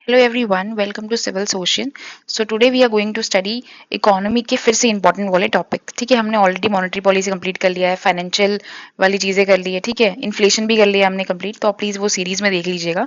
Hello everyone, welcome to Civil Social. So today we are going to study economy के फिर से important वाले topic. ठीक है, हमने ऑलरेडी मॉनेटरी पॉलिसी कंप्लीट कर लिया है, फाइनेंशियल वाली चीजें कर ली है, ठीक है, इन्फ्लेशन भी कर लिया हमने कंप्लीट। तो आप प्लीज वो सीरीज में देख लीजिएगा।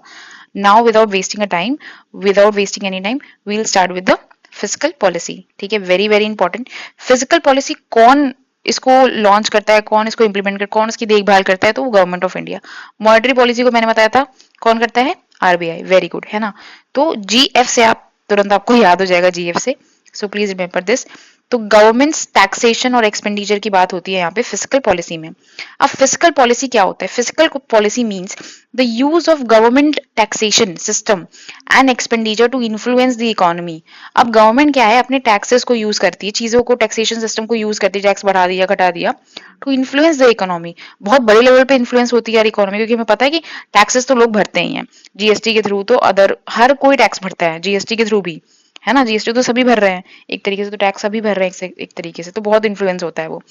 Now without wasting a time, without wasting any time, we will start with the physical policy. ठीक है, very very important. Physical policy कौन इसको लॉन्च करता है, कौन इसको इंप्लीमेंट करता है, कौन इसकी देखभाल करता है, तो वो government of India. Monetary policy को मैंने बताया था कौन करता है, आरबीआई। वेरी गुड, है ना। तो जीएफ से आप तुरंत आपको याद हो जाएगा जीएफ से। So please remember this. तो गवर्नमेंट्स टैक्सेशन और एक्सपेंडिचर की बात होती है यहाँ पे फिजिकल पॉलिसी में। अब फिजिकल पॉलिसी क्या होता है? Physical policy means the use of government taxation system and expenditure to influence the economy. अब गवर्नमेंट क्या है, अपने टैक्सेस को यूज करती है, चीजों को, टैक्सेशन सिस्टम को यूज करती है, टैक्स बढ़ा दिया घटा दिया, टू इन्फ्लुएंस द इकोनॉमी। बहुत बड़े लेवल पे इन्फ्लुएंस होती है यार इकोनॉमी, क्योंकि हमें पता है कि टैक्सेस तो लोग भरते ही हैं, जीएसटी के थ्रू तो अदर हर कोई टैक्स भरता है, जीएसटी के थ्रू भी, है ना। जीएसटी तो सभी भर रहे हैं एक तरीके से, तो टैक्स सभी भर रहे हैं एक तरीके से, तो बहुत इन्फ्लुएंस होता है वो।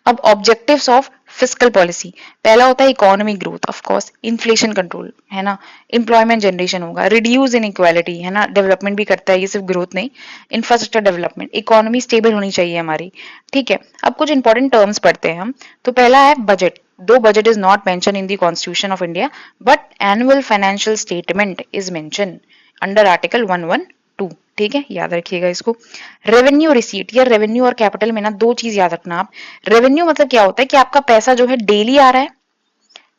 अब ऑब्जेक्टिव्स ऑफ फिस्कल पॉलिसी, पहला होता है economic growth, of course inflation control, है ना। एम्प्लॉयमेंट जनरेशन होगा, रिड्यूस इन इक्वालिटी, है ना, डेवलपमेंट भी करता है ये, सिर्फ ग्रोथ नहीं। इंफ्रास्ट्रक्चर डेवलपमेंट, इकोनॉमी स्टेबल होनी चाहिए हमारी। ठीक है, अब कुछ इंपॉर्टेंट टर्म्स पढ़ते हैं हम। तो पहला है बजट। दो budget is not mention in the constitution of India, but annual financial statement is mention under article 112। ठीक है, याद रखिएगा इसको। रेवेन्यू रिसीट, या रेवेन्यू और कैपिटल में ना दो चीज याद रखना आप। रेवेन्यू मतलब क्या होता है कि आपका पैसा जो है डेली आ रहा है,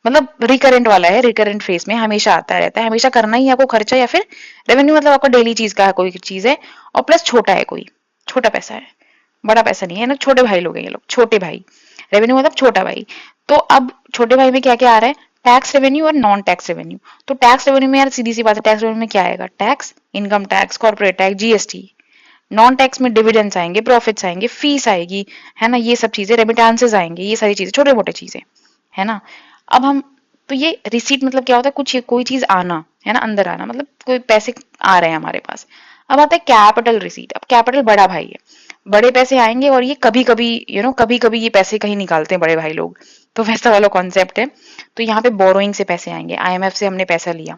मतलब रिकरेंट वाला है, रिकरेंट फेस में हमेशा आता रहता है, हमेशा करना ही है आपको खर्चा। या फिर रेवेन्यू मतलब आपका डेली चीज का है, कोई चीज है, और प्लस छोटा है, कोई छोटा पैसा है, बड़ा पैसा नहीं है ना। छोटे भाई लोग हैं ये लोग, छोटे भाई। रेवेन्यू मतलब छोटा भाई। तो अब छोटे भाई में क्या क्या आ रहा है? टैक्स रेवेन्यू और नॉन टैक्स रेवेन्यू। तो टैक्स रेवेन्यू में यार सीधी सी बात है, टैक्स रेवेन्यू में क्या आएगा? Tax, income tax, corporate tax, GST. Non tax में डिविडेंड्स आएंगे, प्रॉफिट्स आएंगे, फीस आएगी, है ना, ये सब चीजें, रेमिटेंसेस आएंगे, ये सारी चीजें, छोटे मोटे चीजें, है ना। अब हम, तो ये रिसीट मतलब क्या होता है? कुछ कोई चीज आना, है ना, अंदर आना, मतलब कोई पैसे आ रहे हैं हमारे पास। अब आता है कैपिटल रिसीट। अब कैपिटल बड़ा भाई है, बड़े पैसे आएंगे, और ये कभी कभी कभी कभी ये पैसे कहीं निकालते हैं बड़े भाई लोग, तो वैसा वाला कॉन्सेप्ट है। तो यहाँ पे बोरोइंग से पैसे आएंगे, आईएमएफ से हमने पैसा लिया,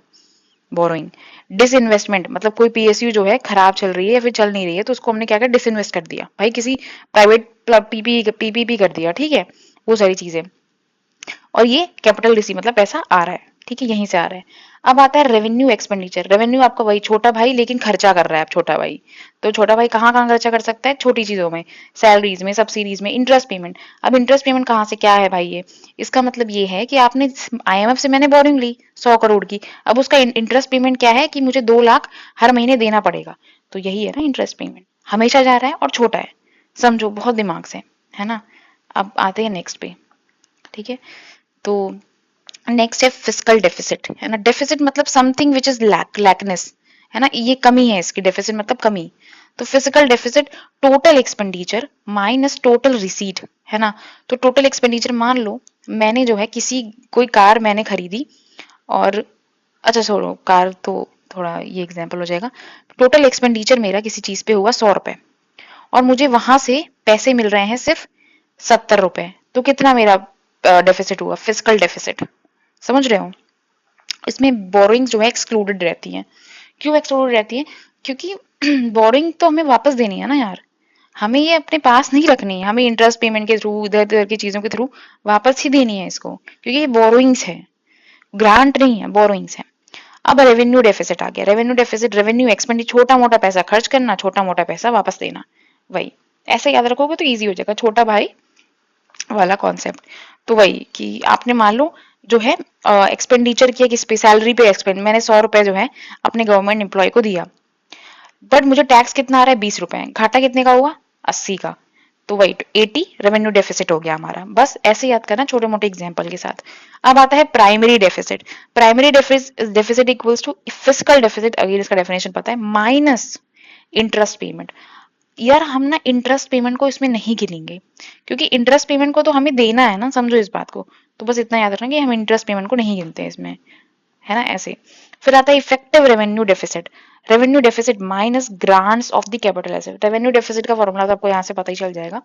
बोरोइंग। डिसइन्वेस्टमेंट मतलब कोई पीएसयू जो है खराब चल रही है या फिर चल नहीं रही है, तो उसको हमने क्या किया? डिसइन्वेस्ट कर दिया भाई, किसी प्राइवेट पीपीपी कर दिया, ठीक है, वो सारी चीजें। और ये कैपिटल रिसीव मतलब पैसा आ रहा है, ठीक है, यहीं से आ रहा है। अब आता है रेवेन्यू एक्सपेंडिचर। रेवेन्यू आपका वही छोटा भाई, लेकिन खर्चा कर रहा है अब छोटा भाई। तो छोटा भाई कहाँ कहाँ खर्चा कर सकता है? छोटी चीजों में, सैलरीज में, सब्सिडीज में, इंटरेस्ट पेमेंट। अब इंटरेस्ट पेमेंट कहाँ से, क्या है भाई ये? इसका मतलब ये है कि आपने आईएमएफ से मैंने बोरिंग ली 100 करोड़ की, अब उसका इंटरेस्ट पेमेंट क्या है कि मुझे 2 लाख हर महीने देना पड़ेगा। तो यही है ना इंटरेस्ट पेमेंट, हमेशा जा रहा है और छोटा है, समझो बहुत दिमाग से, है ना। अब आते हैं नेक्स्ट पे, ठीक है। तो नेक्स्ट है फिस्कल डेफिसिट, है ना। डेफिसिट मतलब समथिंग विच इज लैकनेस, है ना, ये कमी है इसकी, डेफिसिट मतलब कमी। तो physical deficit total expenditure minus total receipt, है ना। तो टोटल एक्सपेंडिचर, मान लो मैंने जो है किसी, कोई कार मैंने खरीदी, और अच्छा छोड़ो कार तो, थोड़ा ये एग्जाम्पल हो जाएगा। टोटल एक्सपेंडिचर मेरा किसी चीज पे हुआ 100 रुपए, और मुझे वहां से पैसे मिल रहे हैं सिर्फ 70 रुपए, तो कितना मेरा डेफिसिट हुआ? फिजिकल डेफिसिट, समझ रहे हो। इसमें बोरोइंग जो है एक्सक्लूडेड रहती है। क्यों एक्सक्लूडेड रहती है? क्योंकि बोरोइंग तो हमें वापस देनी है ना यार, हमें ये अपने पास नहीं रखनी है, हमें इंटरेस्ट पेमेंट के थ्रू, इधर उधर की चीजों के थ्रू वापस ही देनी है इसको, क्योंकि ये बोरोइंग्स है, ग्रांट नहीं है, बोरोइंग्स है। अब रेवेन्यू डेफिसिट आ गया। रेवेन्यू डेफिसिट, रेवेन्यू एक्सपेंडिचर, छोटा मोटा पैसा खर्च करना, छोटा मोटा पैसा वापस देना, वही। ऐसे याद रखोगे तो इजी हो जाएगा, छोटा भाई वाला कॉन्सेप्ट। तो वही कि आपने मान लो जो है एक्सपेंडिचर किया किस पे, सैलरी पे एक्सपेंड, मैंने 100 रुपए जो है अपने गवर्नमेंट एम्प्लॉय को दिया, बट मुझे टैक्स कितना आ रहा है? 20 रुपए, घाटा कितने का हुआ? 80 का। तो वही 80 रेवेन्यू डेफिसिट हो गया हमारा। बस ऐसे याद करना छोटे मोटे एग्जांपल के साथ। अब आता है primary deficit. Primary deficit equals to physical deficit, अगर इसका डेफिनेशन पता है, माइनस इंटरेस्ट पेमेंट। यार हम ना इंटरेस्ट पेमेंट को इसमें नहीं गिनेंगे, क्योंकि इंटरेस्ट पेमेंट को तो हमें देना है ना, समझो इस बात को। तो बस इतना याद रखना कि हम इंटरेस्ट पेमेंट को नहीं गिनते इसमें, है ना, ऐसे। फिर आता है effective revenue deficit. Revenue deficit minus grants of the capital asset. Revenue deficit का फॉर्मूला तो आपको यहाँ से पता ही चल जाएगा।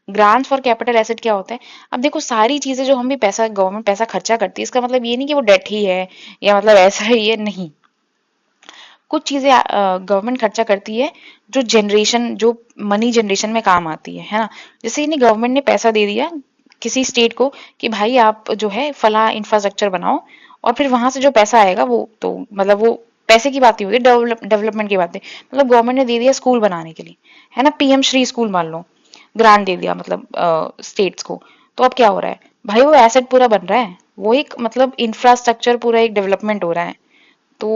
ग्रांट्स फॉर कैपिटल एसेट क्या होता है? अब देखो सारी चीजें जो हम भी पैसा, गवर्नमेंट पैसा खर्चा करती है, इसका मतलब ये नहीं कि वो डेट ही है, या मतलब ऐसा ही है, नहीं। कुछ चीजें गवर्नमेंट खर्चा करती है जो जनरेशन, जो मनी जनरेशन में काम आती है ना। जैसे नहीं, गवर्नमेंट ने पैसा दे दिया किसी स्टेट को कि भाई आप जो है फला इंफ्रास्ट्रक्चर बनाओ, और फिर वहां से जो पैसा आएगा वो तो मतलब वो पैसे की बात नहीं होती, डेवलपमेंट की बात है। मतलब गवर्नमेंट ने दे दिया स्कूल बनाने के लिए, है ना, पीएम श्री स्कूल मान लो, ग्रांट दे दिया मतलब स्टेट्स को। तो अब क्या हो रहा है भाई, वो एसेट पूरा बन रहा है, वो एक मतलब इंफ्रास्ट्रक्चर पूरा एक डेवलपमेंट हो रहा है। तो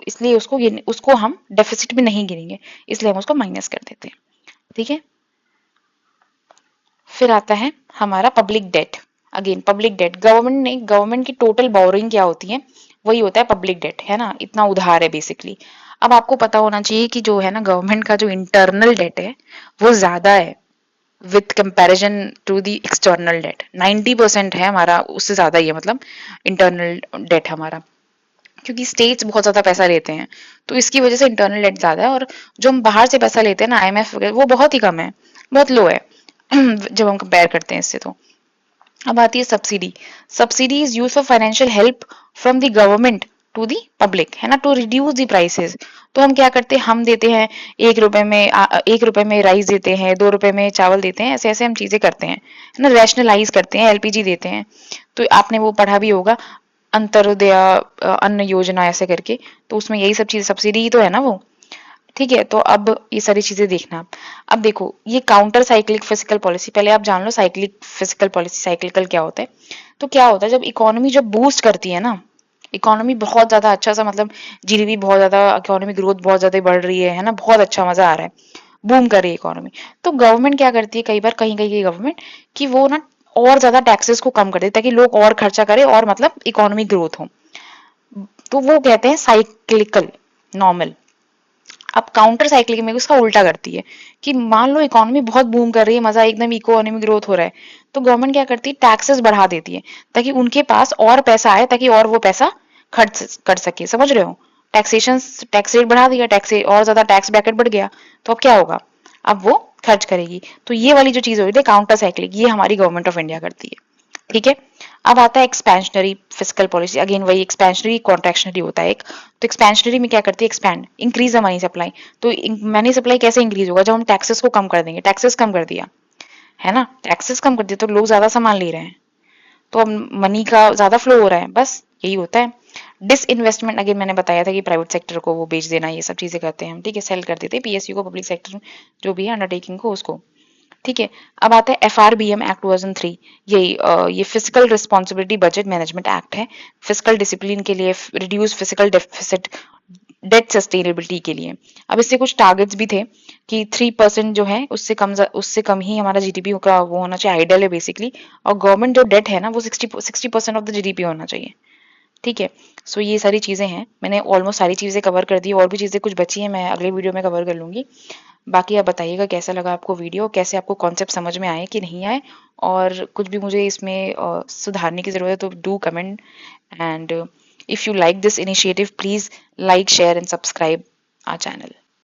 इसलिए उसको हम डेफिसिट में नहीं गिनेंगे, इसलिए हम उसको माइनस कर देते हैं। ठीक है, फिर आता है हमारा public debt. Again public debt, government की टोटल बोरिंग क्या होती है, वही होता है पब्लिक डेट, है ना, इतना उधार है बेसिकली। अब आपको पता होना चाहिए कि जो है ना गवर्नमेंट का जो इंटरनल डेट है वो ज्यादा है with comparison to the external debt. 90% है हमारा, उससे ज्यादा ही है मतलब इंटरनल डेट हमारा, क्योंकि स्टेट्स बहुत ज्यादा पैसा लेते हैं, तो इसकी वजह से इंटरनल डेट ज्यादा है। और जो हम बाहर से पैसा लेते हैं ना, आईएमएफ वगैरह, वो बहुत ही कम है, बहुत लो है जब हम कंपेयर करते हैं इससे। तो अब आती है subsidy. Subsidy is use for financial help from the government to the public, है ना, टू रिड्यूस दी प्राइसेस। तो हम क्या करते हैं, हम देते हैं 1 रुपए में 1 रुपए में राइस देते हैं, 2 रुपए में चावल देते हैं, ऐसे ऐसे हम चीजें करते हैं, है ना, रैशनलाइज करते हैं, एलपीजी देते हैं। तो आपने वो पढ़ा भी होगा, अंत्योदय अन्न योजना ऐसे करके, तो उसमें यही सब चीज सब्सिडी ही तो है ना वो। ठीक है, तो अब ये सारी चीजें देखना। अब देखो ये काउंटर साइक्लिक फिजिकल पॉलिसी, पहले आप जान लो साइक्लिक फिजिकल पॉलिसी, साइक्लिकल क्या होता है। तो क्या होता है, जब इकोनॉमी जब बूस्ट करती है ना, इकोनॉमी बहुत ज्यादा अच्छा सा मतलब जीडीपी बहुत ज्यादा, इकोनॉमी ग्रोथ बहुत ज्यादा बढ़ रही है ना, बहुत अच्छा मजा आ रहा है, बूम कर रही है इकोनॉमी। तो गवर्नमेंट क्या करती है, कई बार कहीं कहीं की गवर्नमेंट, कि वो ना और ज्यादा टैक्सेस को कम कर देती है ताकि लोग और खर्चा करें और मतलब इकोनॉमी ग्रोथ हो। तो वो कहते हैं साइक्लिकल नॉर्मल। अब काउंटर साइक्लिंग में उसका उल्टा करती है, कि मान लो इकोनॉमी बहुत बूम कर रही है, मजा एकदम इकोनॉमी ग्रोथ हो रहा है, तो गवर्नमेंट क्या करती है, टैक्सेस बढ़ा देती है ताकि उनके पास और पैसा आए, ताकि और वो पैसा खर्च कर सके। समझ रहे हो, टैक्सेशन, टैक्स रेट बढ़ा दिया, टैक्स और ज्यादा टैक्स ब्रैकेट बढ़ गया, तो अब क्या होगा, अब वो खर्च करेगी। तो ये वाली जो चीज हो रही है काउंटर साइक्लिक, ये हमारी गवर्नमेंट ऑफ इंडिया करती है। ठीक है, अब आता है एक्सपेंशनरी फिजिकल पॉलिसी। अगेन वही एक्सपेंशनरी कॉन्ट्रेक्शनरी होता है एक। तो एक्सपेंशनरी में क्या करती है, expand, increase the money supply. तो मनी सप्लाई कैसे इंक्रीज होगा, जब हम टैक्सेस को कम कर देंगे, टैक्सेस कम कर दिया, है ना, टैक्सेस कम कर दिया तो लोग ज्यादा सामान ले रहे हैं, तो अब मनी का ज्यादा फ्लो हो रहा है, बस यही होता है। डिस इन्वेस्टमेंट, अगेन मैंने बताया था कि प्राइवेट सेक्टर को वो बेच देना, ये सब चीजें करते हैं हम, ठीक है, सेल कर देते हैं पीएसयू को, पब्लिक सेक्टर जो भी है अंडरटेकिंग को, उसको। ठीक है, अब आता है एफआरबीएम एक्ट 2003। ये physical responsibility budget management act है, फिजिकल डिसिप्लिन के लिए, reduce physical deficit, debt sustainability के लिए। अब इससे कुछ टारगेट्स भी थे कि 3% जो है उससे कम ही हमारा जीडीपी का वो होना चाहिए, आइडियल है बेसिकली। और गवर्नमेंट जो डेट है ना वो 60% ऑफ द जीडीपी होना चाहिए। ठीक है, सो ये सारी चीजें हैं, मैंने ऑलमोस्ट सारी चीजें कवर कर दी, और भी चीजें कुछ बची हैं, मैं अगले वीडियो में कवर कर लूंगी। बाकी आप बताइएगा कैसा लगा आपको वीडियो, कैसे आपको कॉन्सेप्ट समझ में आए कि नहीं आए, और कुछ भी मुझे इसमें सुधारने की जरूरत है तो do comment. And if you like this initiative, please like, share and subscribe our channel.